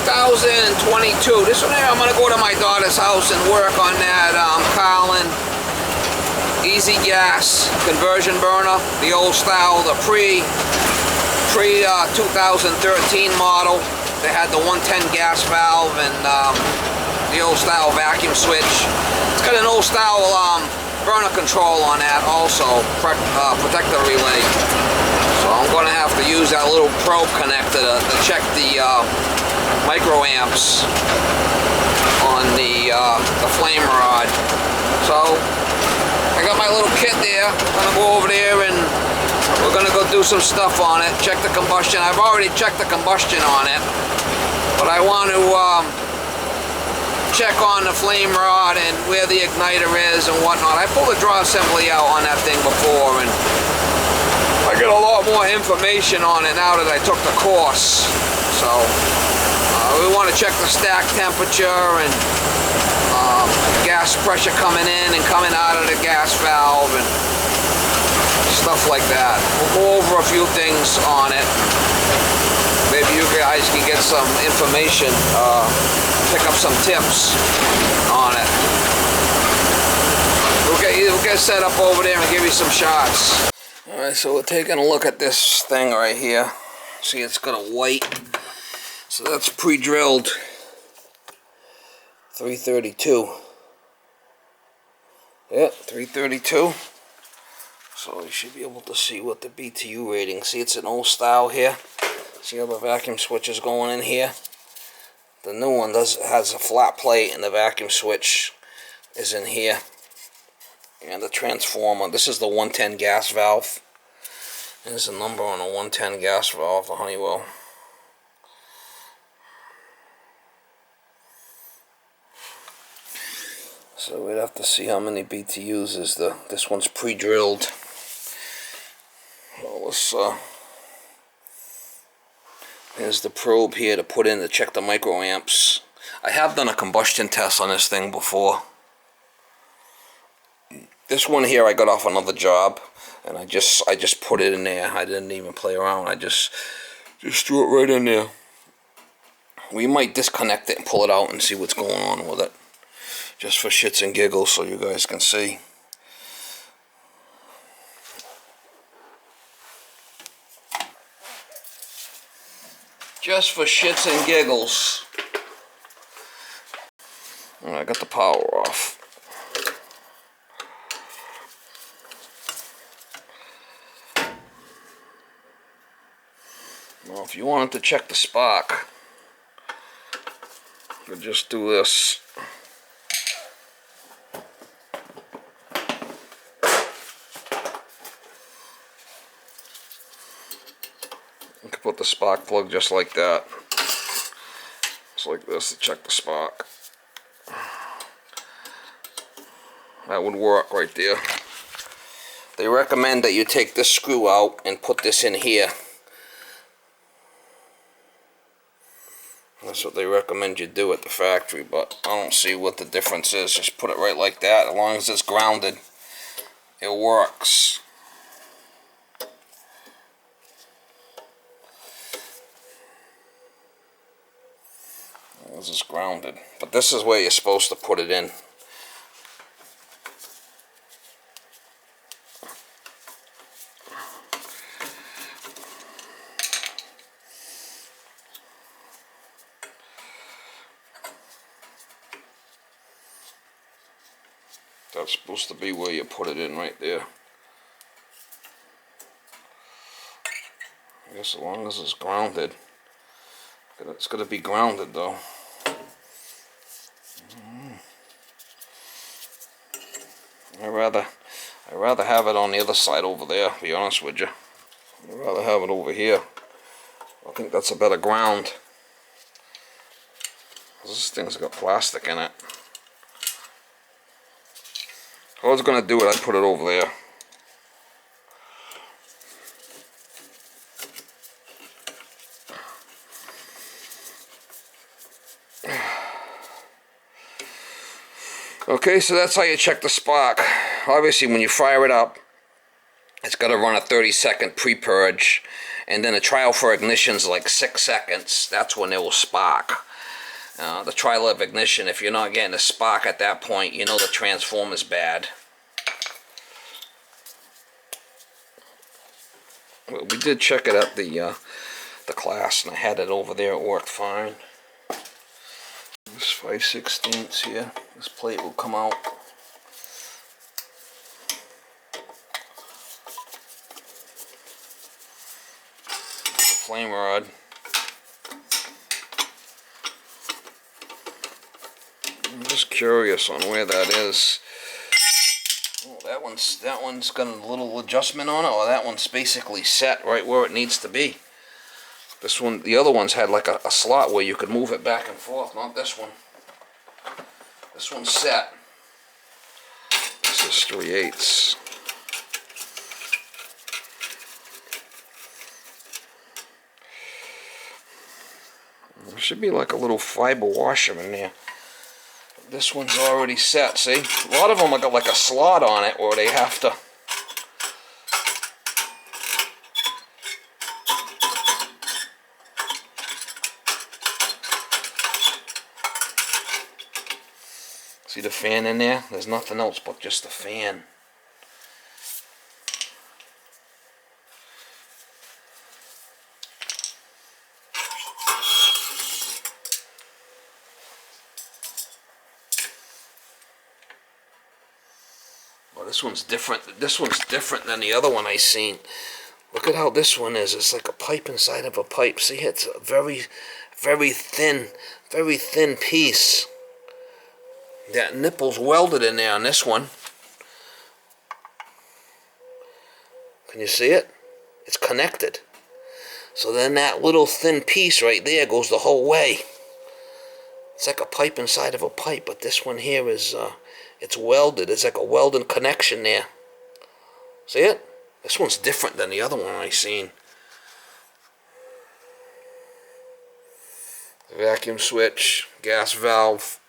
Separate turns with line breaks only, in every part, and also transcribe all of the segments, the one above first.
2022. This one here, I'm going to go to my daughter's house and work on that Carlin easy gas conversion burner, the old style, the pre 2013 model. They had the 110 gas valve and the old style vacuum switch. It's got an old style burner control on that also, protector relay. So I'm going to have to use that little probe connector to check the microamps on the flame rod. So I got my little kit there. I'm going to go over there and we're going to go do some stuff on it, check the combustion. I've already checked the combustion on it, but I want to check on the flame rod and where the igniter is and whatnot. I pulled the draw assembly out on that thing before, and I get a lot more information on it now that I took the course. So we want to check the stack temperature and gas pressure coming in and coming out of the gas valve and stuff like that. We'll go over a few things on it. Maybe you guys can get some information, pick up some tips on it. We'll get set up over there and give you some shots. Alright, so we're taking a look at this thing right here. See, it's got a white. So that's pre-drilled 332. Yeah, 332. So you should be able to see what the BTU rating. See, it's an old style here. See how the vacuum switch is going in here? The new one has a flat plate and the vacuum switch is in here. And the transformer. This is the 110 gas valve. There's a number on the 110 gas valve, the Honeywell. So we'd have to see how many BTUs is this one's pre-drilled. Well, let's there's the probe here to put in to check the microamps. I have done a combustion test on this thing before. This one here I got off another job, and I just put it in there. I didn't even play around. I just threw it right in there. We might disconnect it and pull it out and see what's going on with it, just for shits and giggles, so you guys can see. Just for shits and giggles. Alright, I got the power off. Now, if you wanted to check the spark, you could just do this. You can put the spark plug just like that. Just like this to check the spark. That would work right there. They recommend that you take this screw out and put this in here. That's what they recommend you do at the factory, but I don't see what the difference is. Just put it right like that. As long as it's grounded, it works. This is grounded, but this is where you're supposed to put it in. That's supposed to be where you put it in, right there. I guess as long as it's grounded. It's going to be grounded though. I'd rather have it on the other side over there, to be honest with you. I'd rather have it over here. I think that's a better ground. This thing's got plastic in it. If I was going to do it, I'd put it over there. Okay, so that's how you check the spark. Obviously, when you fire it up, it's got to run a 30-second pre-purge, and then the trial for ignition is like 6 seconds. That's when it will spark. The tri-lev ignition, if you're not getting a spark at that point, you know the transformer's bad. Well, we did check it at the class, and I had it over there. It worked fine. This 5/16 here. This plate will come out. The flame rod. I'm just curious on where that is. Oh, that one's got a little adjustment on it, or that one's basically set right where it needs to be. This one, the other ones had like a slot where you could move it back and forth. Not this one. This one's set. This is 3/8. There should be like a little fiber washer in there. This one's already set, see? A lot of them have got like a slot on it where they have to... See the fan in there? There's nothing else but just the fan. Well, this one's different. This one's different than the other one I seen. Look at how this one is. It's like a pipe inside of a pipe. See, it's a very thin piece. That nipple's welded in there on this one. Can you see it? It's connected. So then that little thin piece right there goes the whole way. It's like a pipe inside of a pipe, but this one here is, it's welded. It's like a welded connection there. See it? This one's different than the other one I seen. Vacuum switch, gas valve.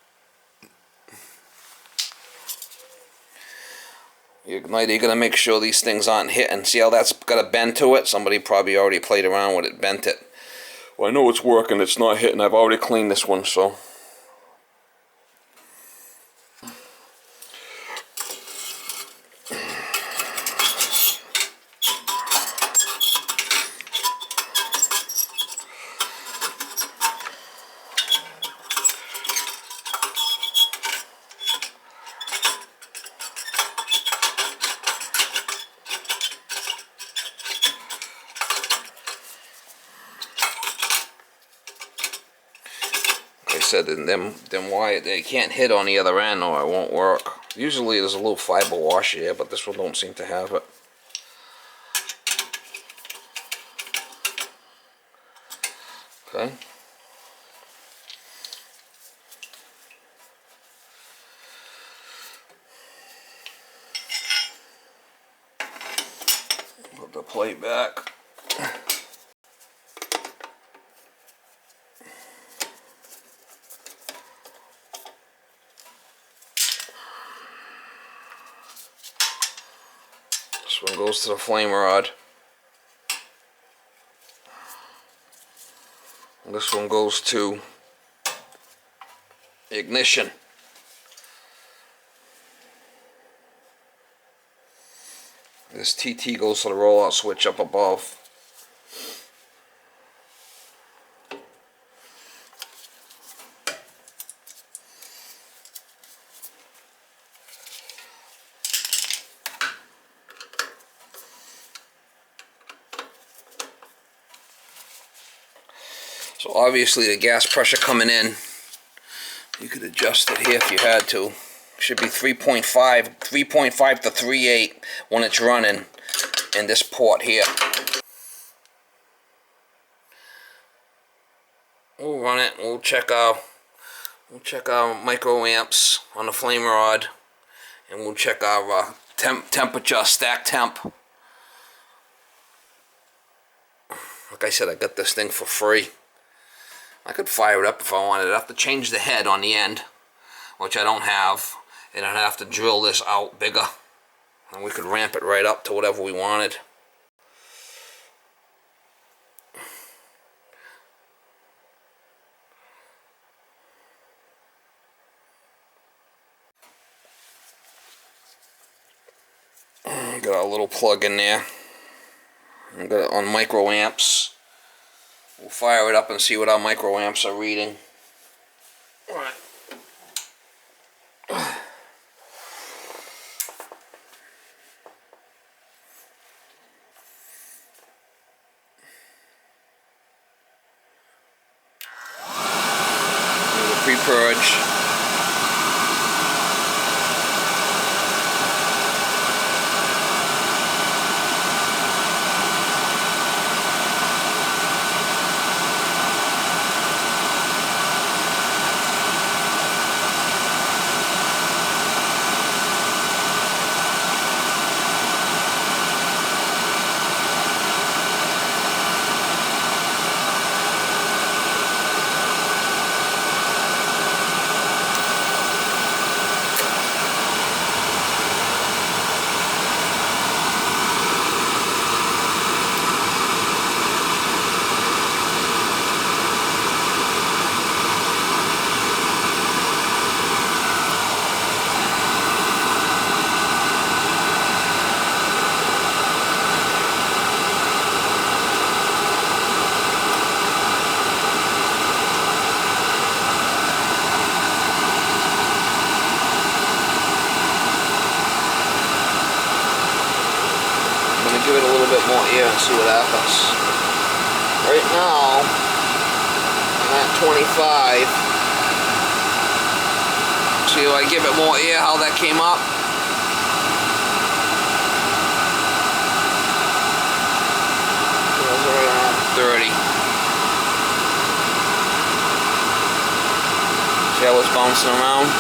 You ignite, you're going to make sure these things aren't hitting. See how that's got a bend to it? Somebody probably already played around with it, bent it. Well, I know it's working, it's not hitting. I've already cleaned this one, so. Said in them wire, they can't hit on the other end or it won't work. Usually there's a little fiber washer here, but this one don't seem to have it. Okay. Put the plate back. This one goes to the flame rod. And this one goes to ignition. This TT goes to the rollout switch up above. So obviously the gas pressure coming in, you could adjust it here if you had to. Should be 3.5 to 3.8 when it's running in this port here. We'll run it. We'll check our microamps on the flame rod, and we'll check our temperature, stack temp. Like I said, I got this thing for free. I could fire it up if I wanted. I'd have to change the head on the end, which I don't have, and I'd have to drill this out bigger, and we could ramp it right up to whatever we wanted. plug in there. I've got it on microamps. We'll fire it up and see what our microamps are reading. Alright. Pre-purge. Give it a little bit more air and see what happens. Right now, I'm at 25. See if I give it more air, how that came up. It was right around 30. See how it's bouncing around?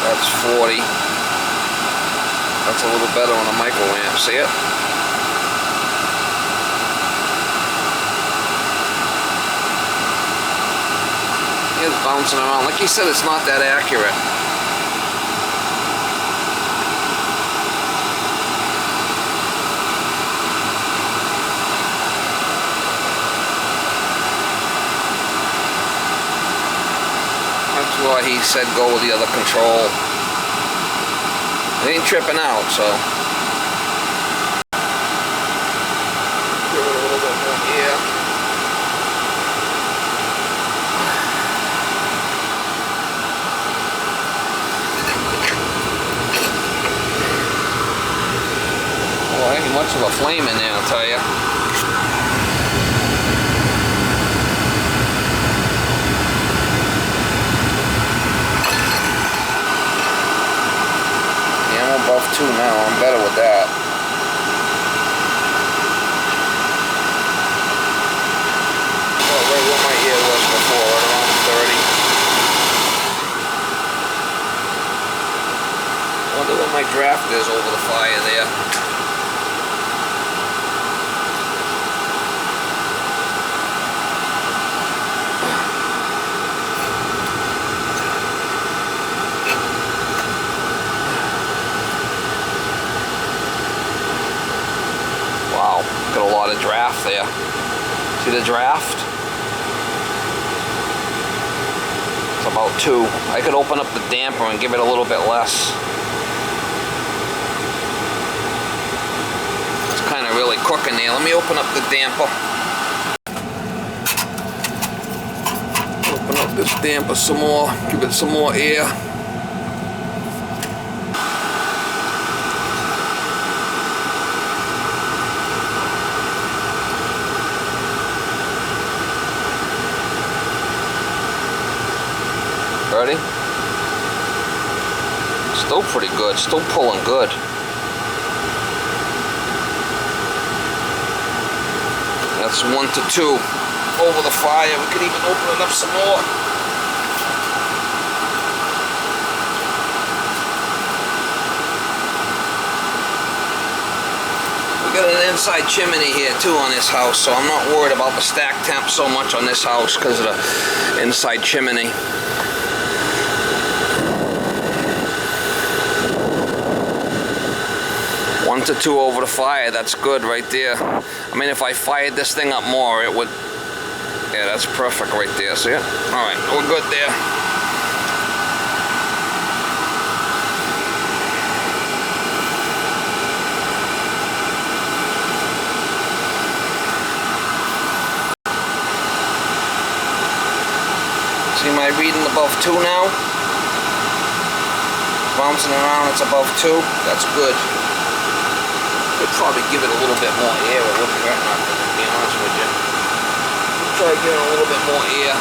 That's 40. That's a little better on a microamp, see it? It's bouncing around. Like you said, it's not that accurate. That's why he said go with the other control. It ain't tripping out, so. Give it a little bit more air. Oh, there ain't much of a flame in there, I'll tell you. Above 2 now, I'm better with that. Well, right where my ear was before, right around 30. I wonder what my draft is over the fire there. Got a lot of draft there. See the draft? It's about 2. I could open up the damper and give it a little bit less. It's kind of really cooking there. Let me open up the damper. Open up this damper some more. Give it some more air. Ready? Still pretty good, still pulling good. That's 1 to 2 over the fire. We could even open it up some more. We got an inside chimney here too on this house, so I'm not worried about the stack temp so much on this house because of the inside chimney. 1 to 2 over the fire, that's good right there. I mean, if I fired this thing up more, it would, yeah, that's perfect right there, see it? All right, we're good there. See my reading above 2 now? Bouncing around, it's above 2. That's good. Could probably give it a little bit more air. It wouldn't hurt nothing, to be honest with you. Try giving it a little bit more air.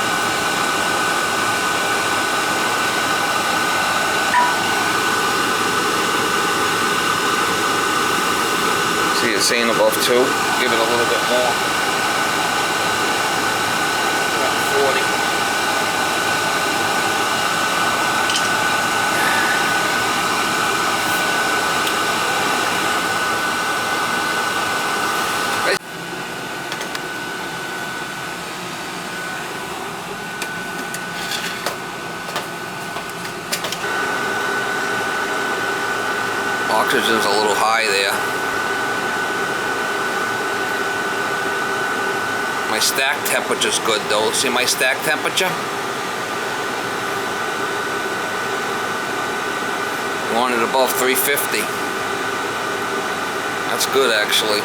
See it's saying above 2. Give it a little bit more. 40. Oxygen's a little high there. My stack temperature's good though. See my stack temperature? I want it above 350. That's good actually.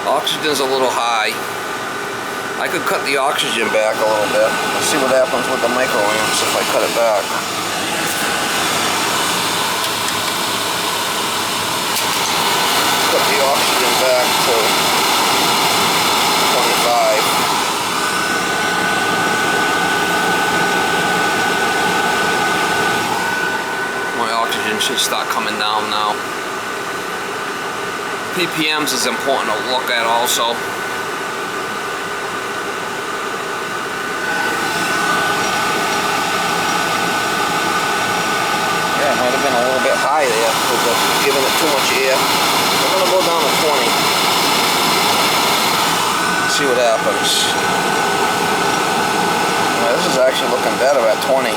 Oxygen's a little high. I could cut the oxygen back a little bit. Let's see what happens with the microamps if I cut it back. Put the oxygen back to 25. My oxygen should start coming down now. ppms is important to look at also. Yeah, it might have been a little bit high there because giving it too much air. I'm going to go down to 20. See what happens. Now, this is actually looking better at 20.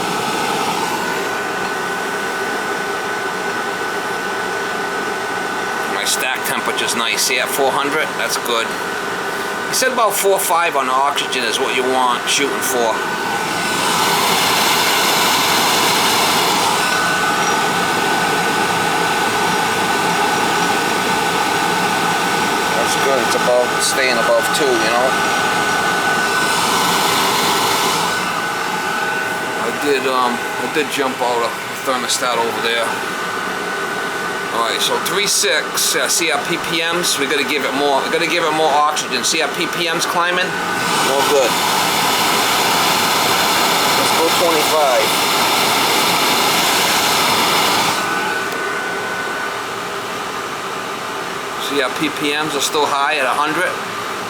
My stack temperature's nice. See at 400? That's good. He said about 4 or 5 on the oxygen is what you want shooting for. Good, it's above, staying above 2, you know. I did jump out a thermostat over there. Alright, so 3.6, see our ppms, we gotta give it more, oxygen. See our ppms climbing? More good. Let's go 25. See our ppms are still high at 100.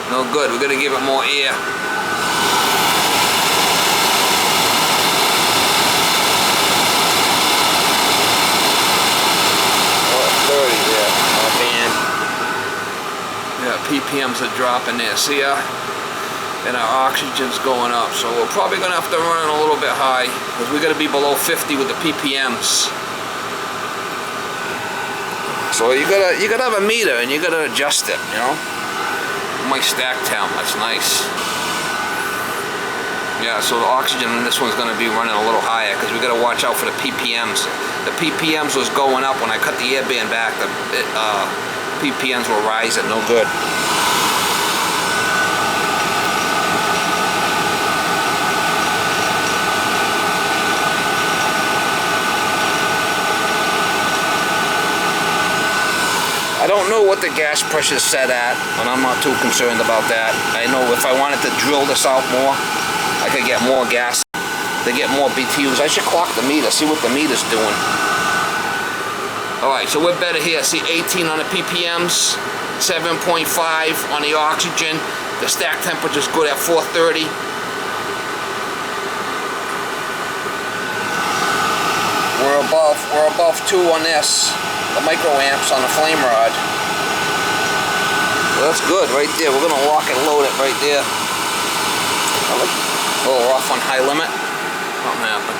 No good. We're gonna give it more air. 30 there. Not bad. Yeah, ppms are dropping there. See ya? And our oxygen's going up. So we're probably gonna have to run it a little bit high because we're gonna be below 50 with the ppms. So you gotta have a meter and you gotta adjust it, you know. My stack temp, that's nice. Yeah, so the oxygen in this one's gonna be running a little higher because we gotta watch out for the ppms. The ppms was going up when I cut the air band back. The ppms were rising, no good. I don't know what the gas pressure is set at, and I'm not too concerned about that. I know if I wanted to drill this out more, I could get more gas to get more BTUs. I should clock the meter, see what the meter's doing. Alright, so we're better here. See 18 on the ppms, 7.5 on the oxygen. The stack temperature's good at 430. We're above 2 on this. The microamps on the flame rod. Well, that's good right there. We're gonna lock and load it right there. A little rough on high limit. Something happened.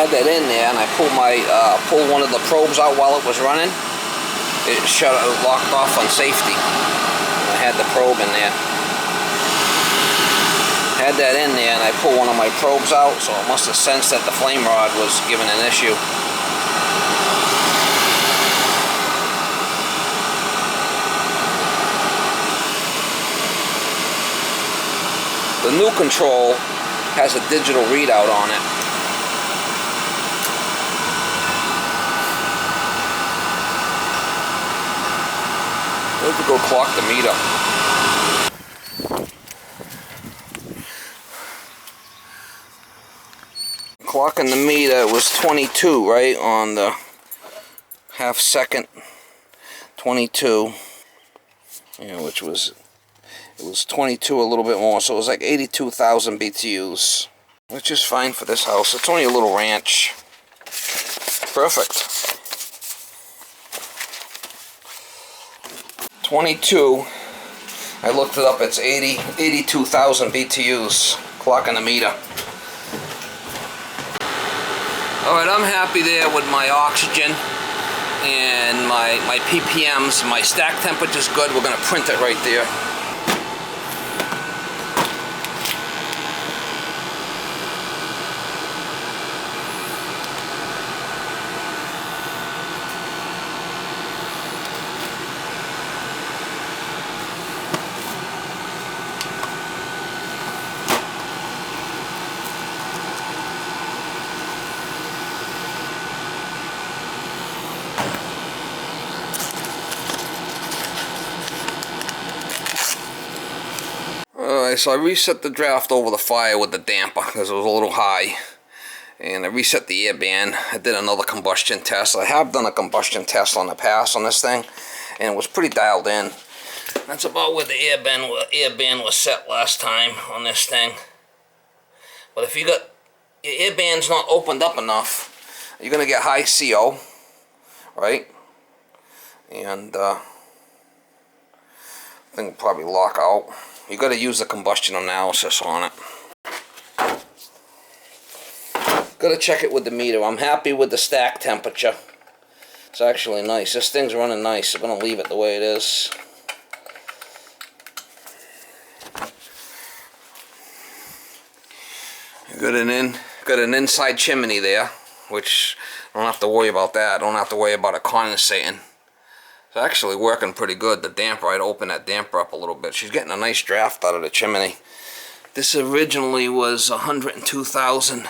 had that in there, and I pulled one of the probes out while it was running. It locked off on safety. I had the probe in there. Had that in there, and I pulled one of my probes out, so it must have sensed that the flame rod was giving an issue. The new control has a digital readout on it. We have to go clock the meter. Clocking the meter was 22, right, on the half second. 22, yeah, which was, it was 22 a little bit more, so it was like 82,000 BTUs, which is fine for this house. It's only a little ranch. Perfect. 22, I looked it up, it's 82,000 BTUs, clocking the meter. Alright, I'm happy there with my oxygen and my ppms. My stack temperature's good. We're going to print it right there. So I reset the draft over the fire with the damper because it was a little high, and I reset the air band. I did another combustion test. I have done a combustion test on the past on this thing, and it was pretty dialed in. That's about where the air band was set last time on this thing. But if you got your air band's not opened up enough, you're gonna get high CO, right? And thing will probably lock out. You got to use the combustion analysis on it. Got to check it with the meter. I'm happy with the stack temperature. It's actually nice. This thing's running nice. I'm going to leave it the way it is. Got an inside chimney there, which I don't have to worry about that. I don't have to worry about it condensating. It's actually working pretty good. The damper, I'd open that damper up a little bit. She's getting a nice draft out of the chimney. This originally was 102,000. A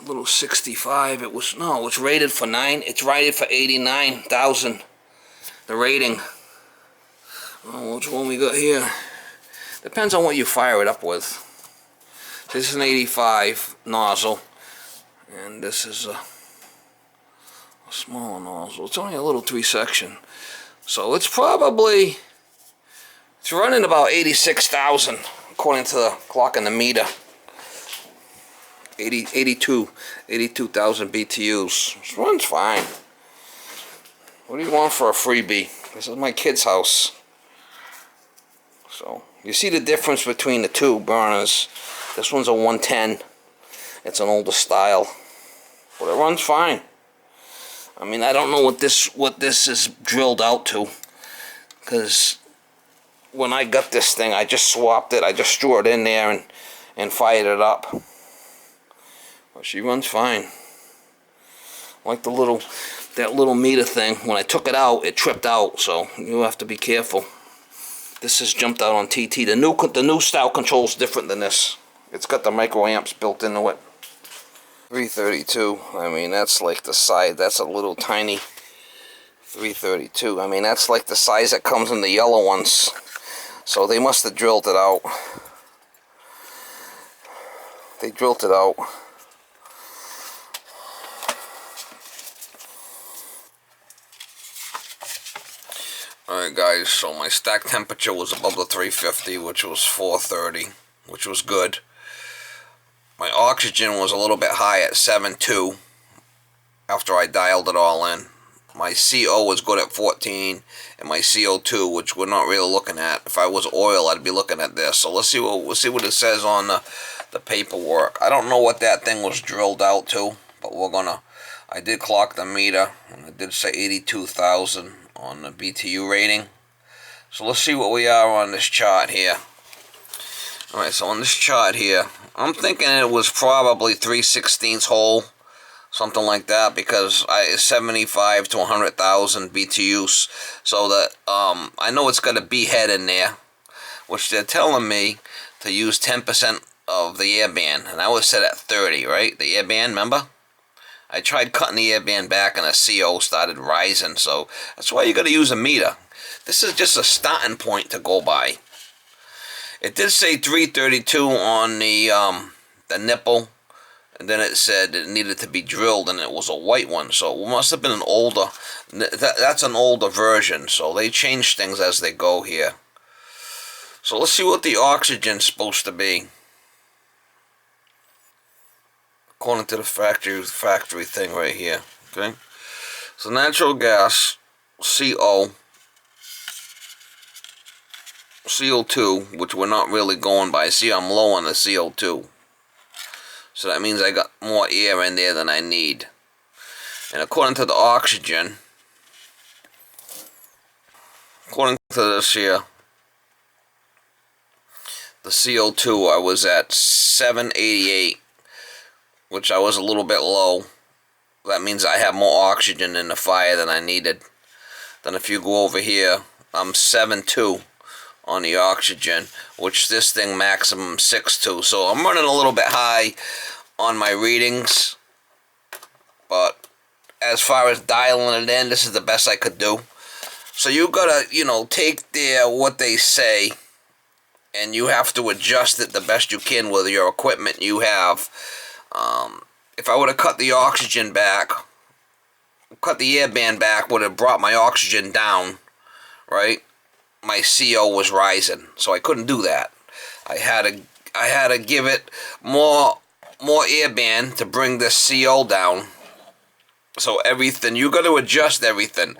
little 65. It was, no, it's rated for 9. It's rated for 89,000. The rating. Oh, which one we got here? Depends on what you fire it up with. This is an 85 nozzle, and this is a smaller nozzle. It's only a little 3-section, so it's probably, it's running about 86,000 according to the clock and the meter. 82,000 BTUs. This runs fine. What do you want for a freebie? This is my kid's house. So you see the difference between the two burners. This one's a 110. It's an older style, but it runs fine. I mean, I don't know what this is drilled out to, because when I got this thing, I just swapped it. I just threw it in there and fired it up. But she runs fine. Like that little meter thing. When I took it out, it tripped out, so you have to be careful. This has jumped out on TT. The new style control is different than this. It's got the microamps built into it. 332, I mean, that's like the size, that's a little tiny 332. I mean, that's like the size that comes in the yellow ones. So they must have drilled it out. They drilled it out. Alright guys, so my stack temperature was above the 350, which was 430, which was good. My oxygen was a little bit high at 7.2 after I dialed it all in. my CO was good at 14, and my CO2, which we're not really looking at. If I was oil, I'd be looking at this. So let's see what it says on the paperwork. I don't know what that thing was drilled out to, but I did clock the meter, and it did say 82,000 on the BTU rating. So let's see what we are on this chart here. Alright, so on this chart here, I'm thinking it was probably 3/16 hole, something like that, because 75 to 100,000 BTUs. So that I know it's got a B head in there, which they're telling me to use 10% of the air band, and I was set at 30, right? The air band, remember? I tried cutting the air band back, and the CO started rising. So that's why you got to use a meter. This is just a starting point to go by. It did say 332 on the nipple, and then it said it needed to be drilled, and it was a white one, so it must have been an older, that's an older version, so they change things as they go here. So let's see what the oxygen's supposed to be, according to the factory thing right here, okay? So natural gas, CO, CO2, which we're not really going by. See, I'm low on the CO2. So that means I got more air in there than I need. And according to the oxygen, according to this here, the CO2, I was at 788, which I was a little bit low. That means I have more oxygen in the fire than I needed. Then if you go over here, I'm 7.2 on the oxygen, which this thing maximum 6.2. So I'm running a little bit high on my readings, but as far as dialing it in, this is the best I could do. So you gotta, take what they say, and you have to adjust it the best you can with your equipment you have. If I would have cut the oxygen back, cut the air band back, would have brought my oxygen down, right? My CO was rising, so I couldn't do that. I had to give it more air band to bring this CO down. So everything, you got to adjust everything.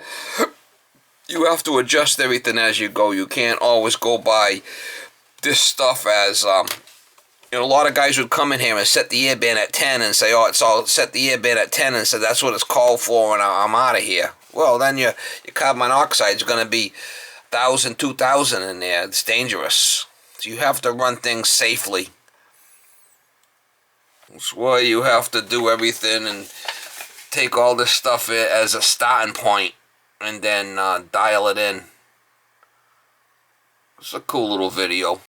You have to adjust everything as you go. You can't always go by this stuff as a lot of guys would come in here and set the air band at 10 and say, oh, it's all set the air band at 10 and say that's what it's called for and I'm out of here. Well, then your carbon monoxide is going to be 1,000, 2,000 in there. It's dangerous. So you have to run things safely. That's why you have to do everything and take all this stuff as a starting point and then dial it in. It's a cool little video.